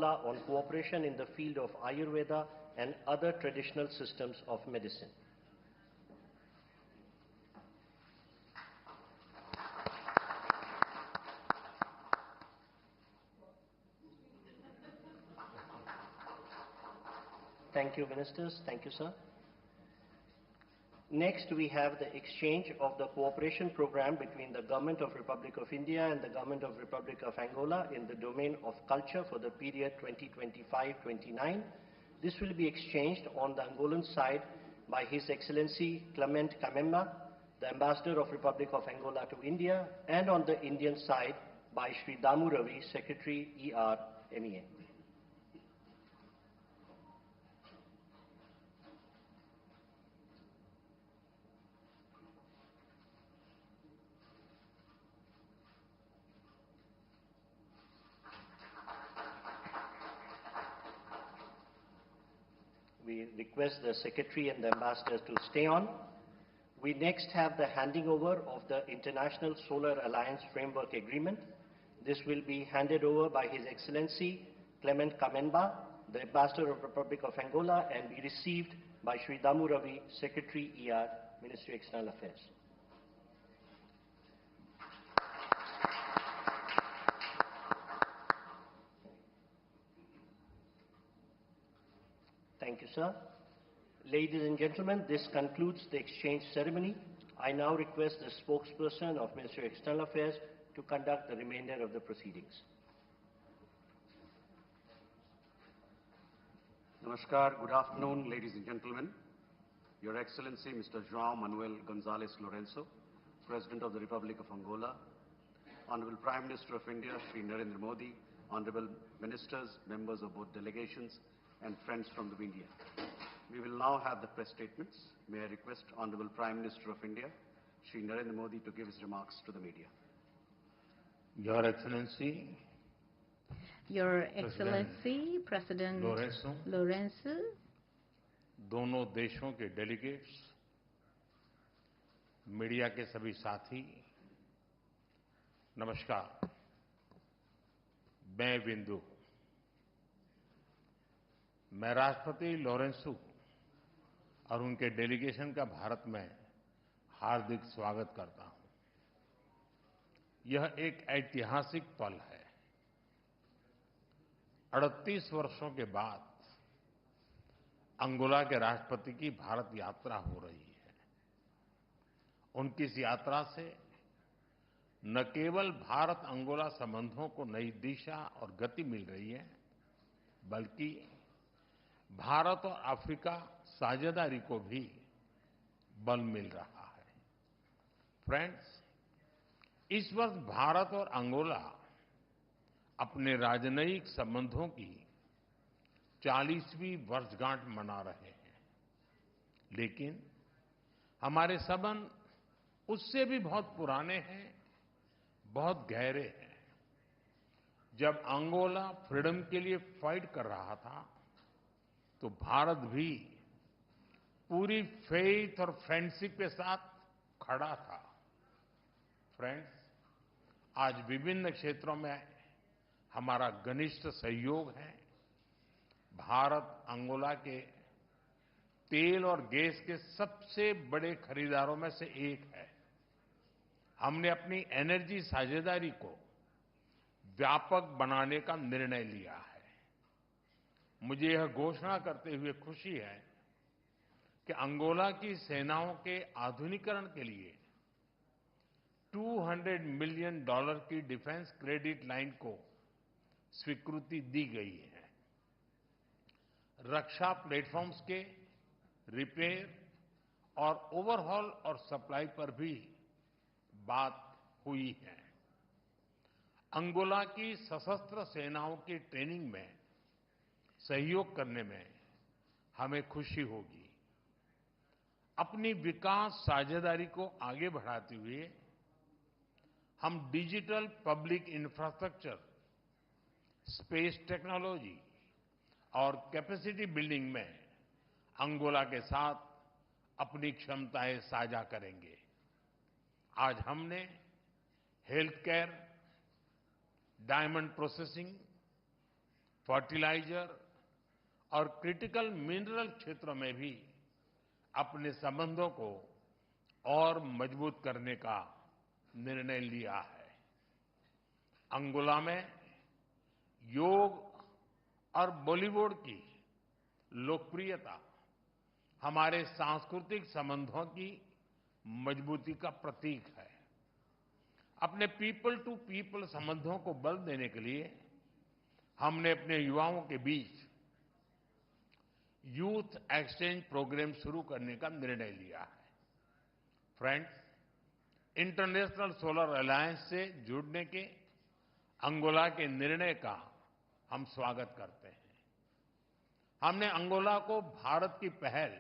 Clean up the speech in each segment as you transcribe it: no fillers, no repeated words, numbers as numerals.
on cooperation in the field of Ayurveda and other traditional systems of medicine. Thank you, Ministers. Thank you, sir. Next, we have the exchange of the cooperation program between the Government of Republic of India and the Government of Republic of Angola in the domain of culture for the period 2025-29. This will be exchanged on the Angolan side by His Excellency Clement Kamemba, the Ambassador of Republic of Angola to India, and on the Indian side by Sri Damu Ravi, Secretary ER-MEA. We request the Secretary and the Ambassador to stay on. We next have the handing over of the International Solar Alliance Framework Agreement. This will be handed over by His Excellency Clement Kamemba, the Ambassador of Republic of Angola, and be received by Sri Damu Ravi, Secretary ER, Ministry of External Affairs. Thank you, sir. Ladies and gentlemen, this concludes the exchange ceremony. I now request the spokesperson of Ministry of External Affairs to conduct the remainder of the proceedings. Namaskar, good afternoon, ladies and gentlemen. Your Excellency, Mr. João Manuel Gonzalez Lourenço, President of the Republic of Angola, Honorable Prime Minister of India, Shri Narendra Modi, Honorable Ministers, members of both delegations, and friends from the India. We will now have the press statements. May I request Honorable Prime Minister of India, Shri Narendra Modi, to give his remarks to the media. Your Excellency, President Lourenço, दोनों देशों के delegates, media के सभी साथी, नमस्कार। मैं बिंदु, मैं राष्ट्रपति लॉरेंसो और उनके डेलीगेशन का भारत में हार्दिक स्वागत करता हूं। यह एक ऐतिहासिक पल है। 38 वर्षों के बाद अंगोला के राष्ट्रपति की भारत यात्रा हो रही है। उनकी इस यात्रा से न केवल भारत अंगोला संबंधों को नई दिशा और गति मिल रही है, बल्कि भारत और अफ्रीका साझेदारी को भी बल मिल रहा है। फ्रेंड्स, इस वर्ष भारत और अंगोला अपने राजनयिक संबंधों की 40वीं वर्षगांठ मना रहे हैं, लेकिन हमारे संबंध उससे भी बहुत पुराने हैं, बहुत गहरे हैं। जब अंगोला फ्रीडम के लिए फाइट कर रहा था, तो भारत भी पूरी फेथ और फ्रेंडशिप के साथ खड़ा था। फ्रेंड्स, आज विभिन्न क्षेत्रों में हमारा घनिष्ठ सहयोग है। भारत अंगोला के तेल और गैस के सबसे बड़े खरीदारों में से एक है। हमने अपनी एनर्जी साझेदारी को व्यापक बनाने का निर्णय लिया है। मुझे यह घोषणा करते हुए खुशी है कि अंगोला की सेनाओं के आधुनिकीकरण के लिए $200 मिलियन की डिफेंस क्रेडिट लाइन को स्वीकृति दी गई है। रक्षा प्लेटफॉर्म्स के रिपेयर और ओवरहॉल और सप्लाई पर भी बात हुई है। अंगोला की सशस्त्र सेनाओं की ट्रेनिंग में सहयोग करने में हमें खुशी होगी। अपनी विकास साझेदारी को आगे बढ़ाते हुए हम digital public infrastructure, space technology और कैपेसिटी बिल्डिंग में अंगोला के साथ अपनी क्षमताएं साझा करेंगे। आज हमने health care, diamond processing, fertiliser और क्रिटिकल मिनरल क्षेत्रों में भी अपने संबंधों को और मजबूत करने का निर्णय लिया है। अंगोला में योग और बॉलीवुड की लोकप्रियता हमारे सांस्कृतिक संबंधों की मजबूती का प्रतीक है। अपने पीपल टू पीपल संबंधों को बल देने के लिए हमने अपने युवाओं के बीच यूथ एक्सचेंज प्रोग्राम शुरू करने का निर्णय लिया है। फ्रेंड्स, इंटरनेशनल सोलर अलायंस से जुड़ने के अंगोला के निर्णय का हम स्वागत करते हैं। हमने अंगोला को भारत की पहल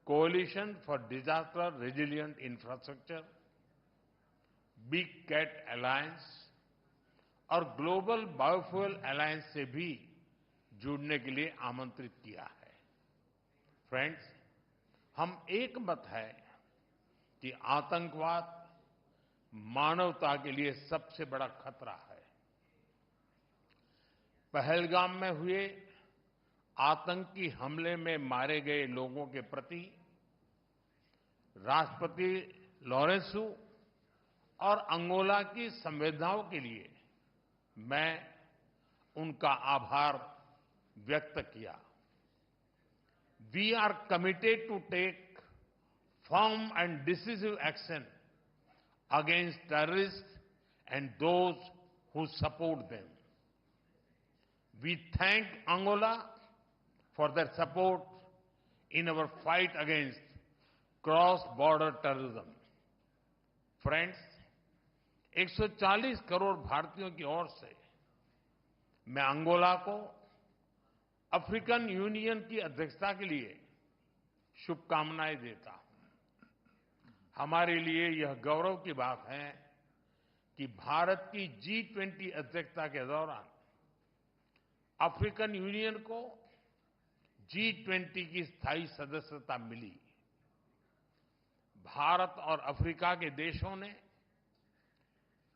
coalition for disaster resilient infrastructure, big cat alliance और ग्लोबल बायोफ्यूल अलायंस से भी जुड़ने के लिए आमंत्रित किया है। फ्रेंड्स, हम एक मत है कि आतंकवाद मानवता के लिए सबसे बड़ा खतरा है। पहलगाम में हुए आतंकी हमले में मारे गए लोगों के प्रति राष्ट्रपति लॉरेंसो और अंगोला की संवेदनाओं के लिए मैं उनका आभार व्यक्त किया। We are committed to take firm and decisive action against terrorist and those who support them. We thank Angola for their support in our fight against cross-border terrorism. Friends, 140 crore भारतीयों की ओर से मैं अंगोला को अफ्रीकन यूनियन की अध्यक्षता के लिए शुभकामनाएं देता हूं। हमारे लिए यह गौरव की बात है कि भारत की G20 अध्यक्षता के दौरान अफ्रीकन यूनियन को G20 की स्थायी सदस्यता मिली। भारत और अफ्रीका के देशों ने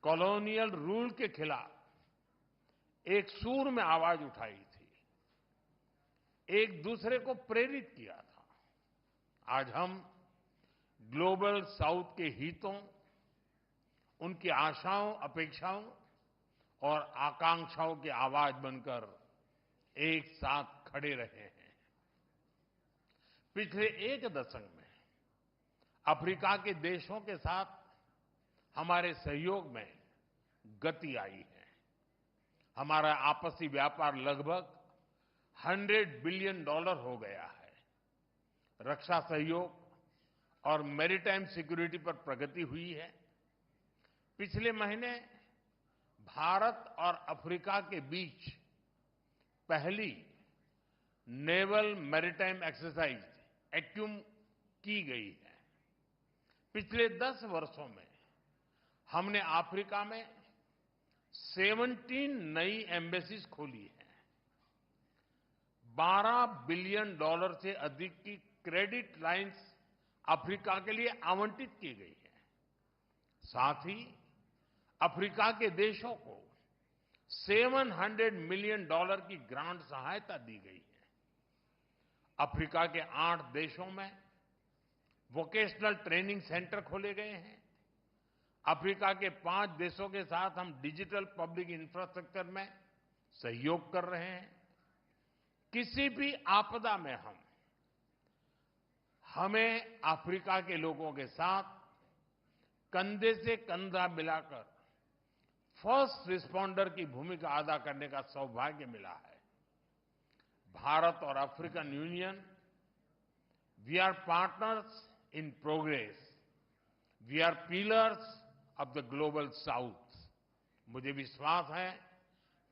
कॉलोनियल रूल के खिलाफ एक सूर में आवाज उठाई थी, एक दूसरे को प्रेरित किया था। आज हम ग्लोबल साउथ के हितों, उनकी आशाओं, अपेक्षाओं और आकांक्षाओं की आवाज बनकर एक साथ खड़े रहे हैं। पिछले एक दशक में अफ्रीका के देशों के साथ हमारे सहयोग में गति आई है। हमारा आपसी व्यापार लगभग $100 बिलियन हो गया है। रक्षा सहयोग और मैरीटाइम सिक्योरिटी पर प्रगति हुई है। पिछले महीने भारत और अफ्रीका के बीच पहली नेवल मैरीटाइम एक्सरसाइज एक्यूम की गई है। पिछले 10 वर्षों में हमने अफ्रीका में 17 नई एम्बेसीज खोली है। $12 बिलियन से अधिक की क्रेडिट लाइंस अफ्रीका के लिए आवंटित की गई है। साथ ही अफ्रीका के देशों को $700 मिलियन की ग्रांट सहायता दी गई है। अफ्रीका के 8 देशों में वोकेशनल ट्रेनिंग सेंटर खोले गए हैं। अफ्रीका के 5 देशों के साथ हम डिजिटल पब्लिक इंफ्रास्ट्रक्चर में सहयोग कर रहे हैं। किसी भी आपदा में हमें अफ्रीका के लोगों के साथ कंधे से कंधा मिलाकर फर्स्ट रिस्पॉन्डर की भूमिका अदा करने का सौभाग्य मिला है। भारत और African union, we are partners in progress, we are pillars of the global south. मुझे विश्वास है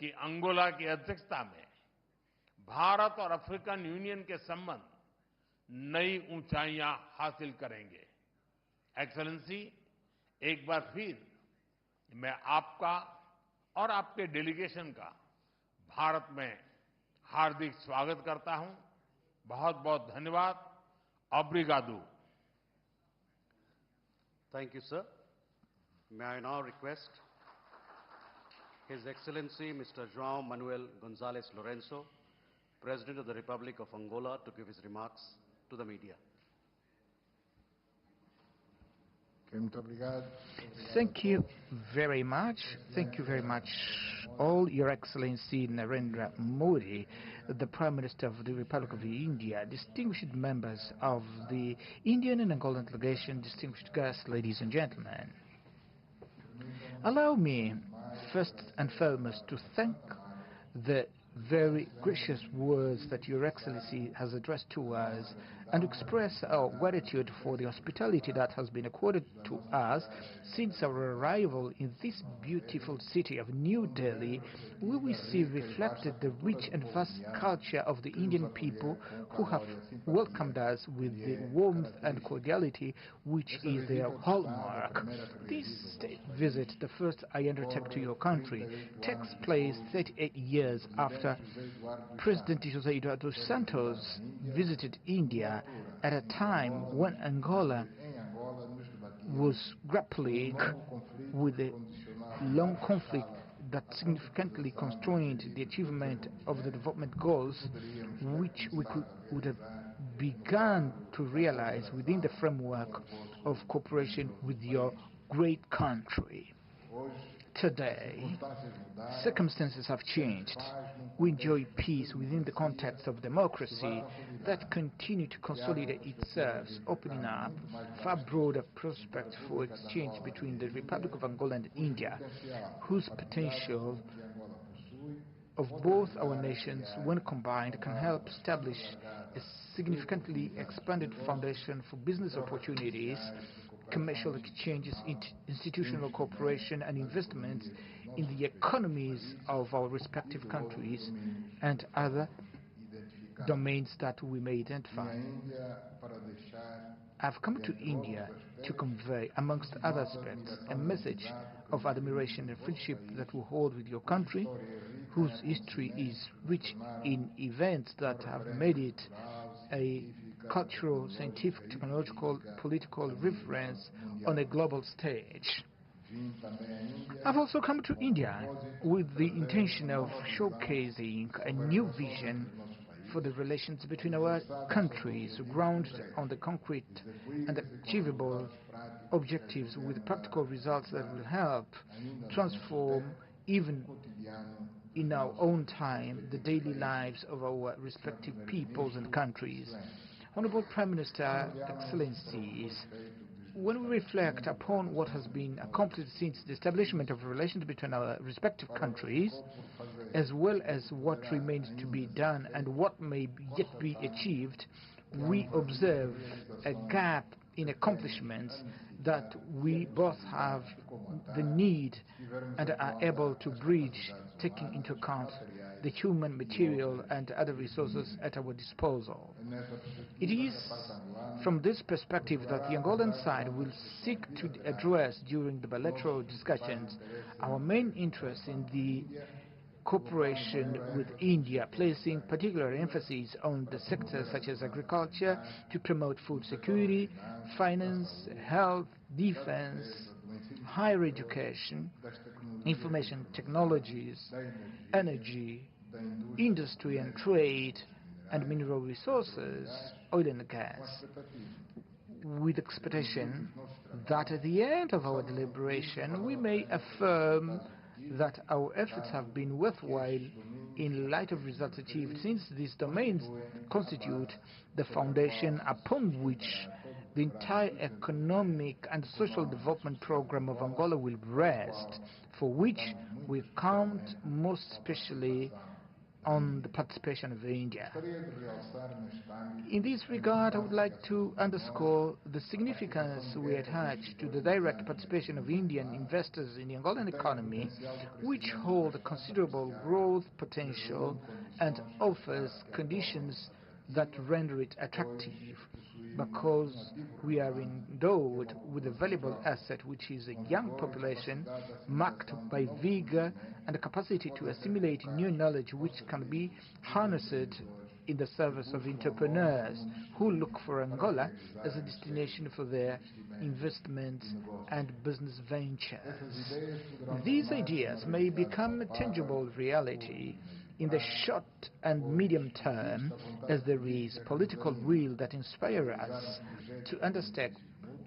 कि अंगोला की अध्यक्षता में भारत और अफ्रीकन यूनियन के संबंध नई ऊंचाइयां हासिल करेंगे। एक्सेलेंसी, एक बार फिर मैं आपका और आपके डेलीगेशन का भारत में हार्दिक स्वागत करता हूं। बहुत बहुत धन्यवाद। Obrigado. Thank you, sir. May I now request His Excellency Mr. João Manuel González Lourenço, President of the Republic of Angola, to give his remarks to the media. Thank you very much. Thank you very much, all Your Excellency Narendra Modi, the Prime Minister of the Republic of India, distinguished members of the Indian and Angolan delegation, distinguished guests, ladies and gentlemen. Allow me, first and foremost, to thank the very gracious words that Your Excellency has addressed to us and express our gratitude for the hospitality that has been accorded to us since our arrival in this beautiful city of New Delhi, where we see reflected the rich and vast culture of the Indian people who have welcomed us with the warmth and cordiality which is their hallmark. This state visit, the first I undertake to your country, takes place 38 years after President José Eduardo Santos visited India at a time when Angola was grappling with a long conflict that significantly constrained the achievement of the development goals which we would have begun to realize within the framework of cooperation with your great country. Today, circumstances have changed. We enjoy peace within the context of democracy that continue to consolidate itself, opening up far broader prospects for exchange between the Republic of Angola and India, whose potential of both our nations, when combined, can help establish a significantly expanded foundation for business opportunities, commercial exchanges, institutional cooperation and investments in the economies of our respective countries and other domains that we may identify. I've come to India to convey, amongst other aspects, a message of admiration and friendship that we hold with your country, whose history is rich in events that have made it a cultural, scientific, technological, political reference on a global stage. I've also come to India with the intention of showcasing a new vision for the relations between our countries, grounded on the concrete and achievable objectives with practical results that will help transform, even in our own time, the daily lives of our respective peoples and countries. Honorable Prime Minister, Excellencies, when we reflect upon what has been accomplished since the establishment of relations between our respective countries, as well as what remains to be done and what may yet be achieved, we observe a gap in accomplishments that we both have the need and are able to bridge, taking into account the human, material and other resources at our disposal. It is from this perspective that the Angolan side will seek to address during the bilateral discussions our main interest in the cooperation with India, placing particular emphasis on the sectors such as agriculture to promote food security, finance, health, defense, higher education, information technologies, energy, industry and trade, and mineral resources, oil and gas, with expectation that at the end of our deliberation we may affirm that our efforts have been worthwhile in light of results achieved, since these domains constitute the foundation upon which the entire economic and social development program of Angola will rest, for which we count most especially on the participation of India. In this regard, I would like to underscore the significance we attach to the direct participation of Indian investors in the Angolan economy, which hold a considerable growth potential and offers conditions that render it attractive, because we are endowed with a valuable asset, which is a young population marked by vigor and a capacity to assimilate new knowledge which can be harnessed in the service of entrepreneurs who look for Angola as a destination for their investments and business ventures. These ideas may become a tangible reality in the short and medium term as there is political will that inspires us to undertake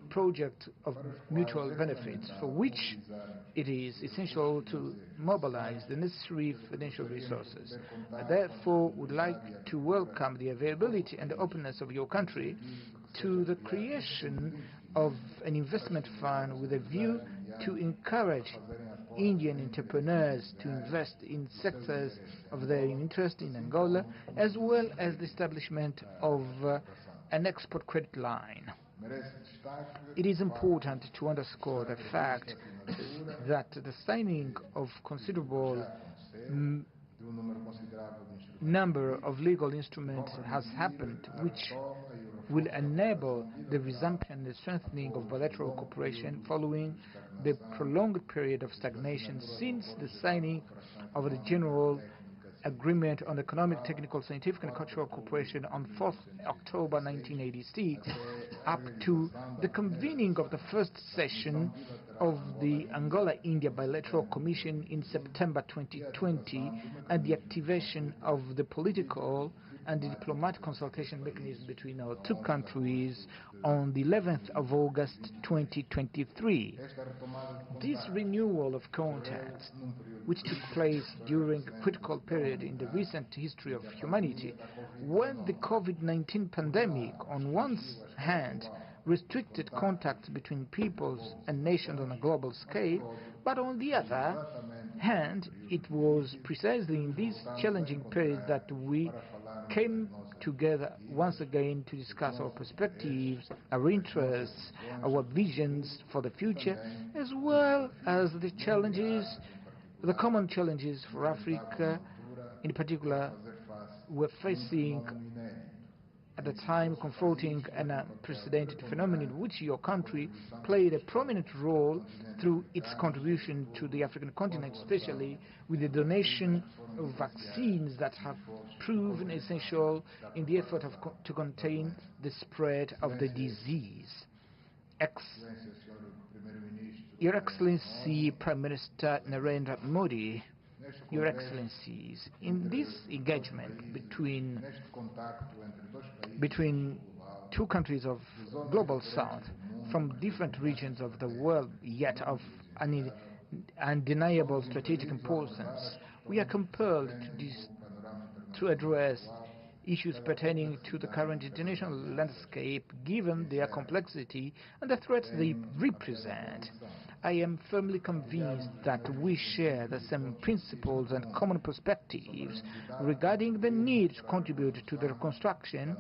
projects of mutual benefits for which it is essential to mobilize the necessary financial resources. I therefore would like to welcome the availability and the openness of your country to the creation of an investment fund with a view to encourage Indian entrepreneurs to invest in sectors of their interest in Angola, as well as the establishment of an export credit line. It is important to underscore the fact that the signing of considerable number of legal instruments has happened, which will enable the resumption and strengthening of bilateral cooperation following the prolonged period of stagnation since the signing of the General Agreement on Economic, Technical, Scientific and Cultural Cooperation on 4th October 1986 up to the convening of the first session of the Angola-India Bilateral Commission in September 2020 and the activation of the political and the diplomatic consultation mechanism between our two countries on the 11th of August 2023. This renewal of contacts, which took place during a critical period in the recent history of humanity, when the COVID-19 pandemic, on one hand, restricted contacts between peoples and nations on a global scale, but on the other hand, it was precisely in this challenging period that we came together once again to discuss our perspectives, our interests, our visions for the future, as well as the challenges, the common challenges for Africa, in particular, we're facing at the time confronting an unprecedented phenomenon in which your country played a prominent role through its contribution to the African continent, especially with the donation of vaccines that have proven essential in the effort to contain the spread of the disease. Your Excellency Prime Minister Narendra Modi, Your Excellencies, in this engagement between two countries of global south from different regions of the world, yet of undeniable strategic importance, we are compelled to address issues pertaining to the current international landscape given their complexity and the threats they represent. I am firmly convinced that we share the same principles and common perspectives regarding the need to contribute to the reconstruction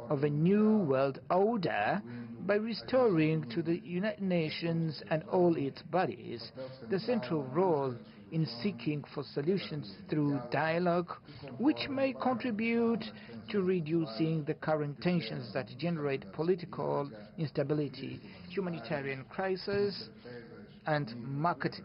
of a new world order by restoring to the United Nations and all its bodies the central role in seeking for solutions through dialogue, which may contribute to reducing the current tensions that generate political instability, humanitarian crisis, and market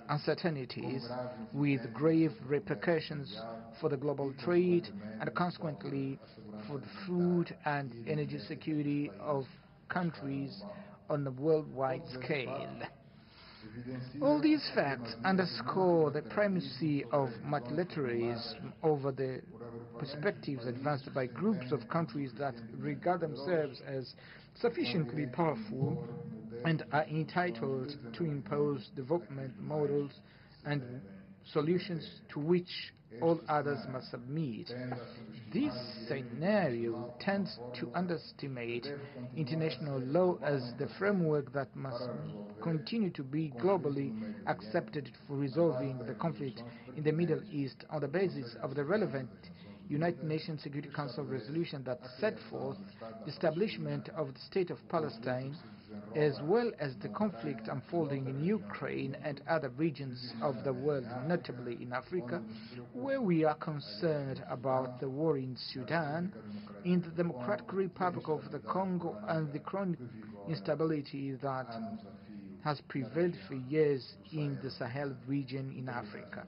uncertainties with grave repercussions for the global trade and consequently for the food and energy security of countries on a worldwide scale. All these facts underscore the primacy of multilateralism over the perspectives advanced by groups of countries that regard themselves as sufficiently powerful and are entitled to impose development models and solutions to which all others must submit. This scenario tends to underestimate international law as the framework that must continue to be globally accepted for resolving the conflict in the Middle East on the basis of the relevant United Nations Security Council resolution that set forth the establishment of the State of Palestine, as well as the conflict unfolding in Ukraine and other regions of the world, notably in Africa, where we are concerned about the war in Sudan, in the Democratic Republic of the Congo, and the chronic instability that has prevailed for years in the Sahel region in Africa.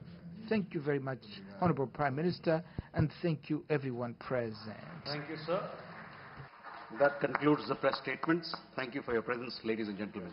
Thank you very much, Honorable Prime Minister, and thank you everyone present. Thank you, sir. That concludes the press statements. Thank you for your presence, ladies and gentlemen.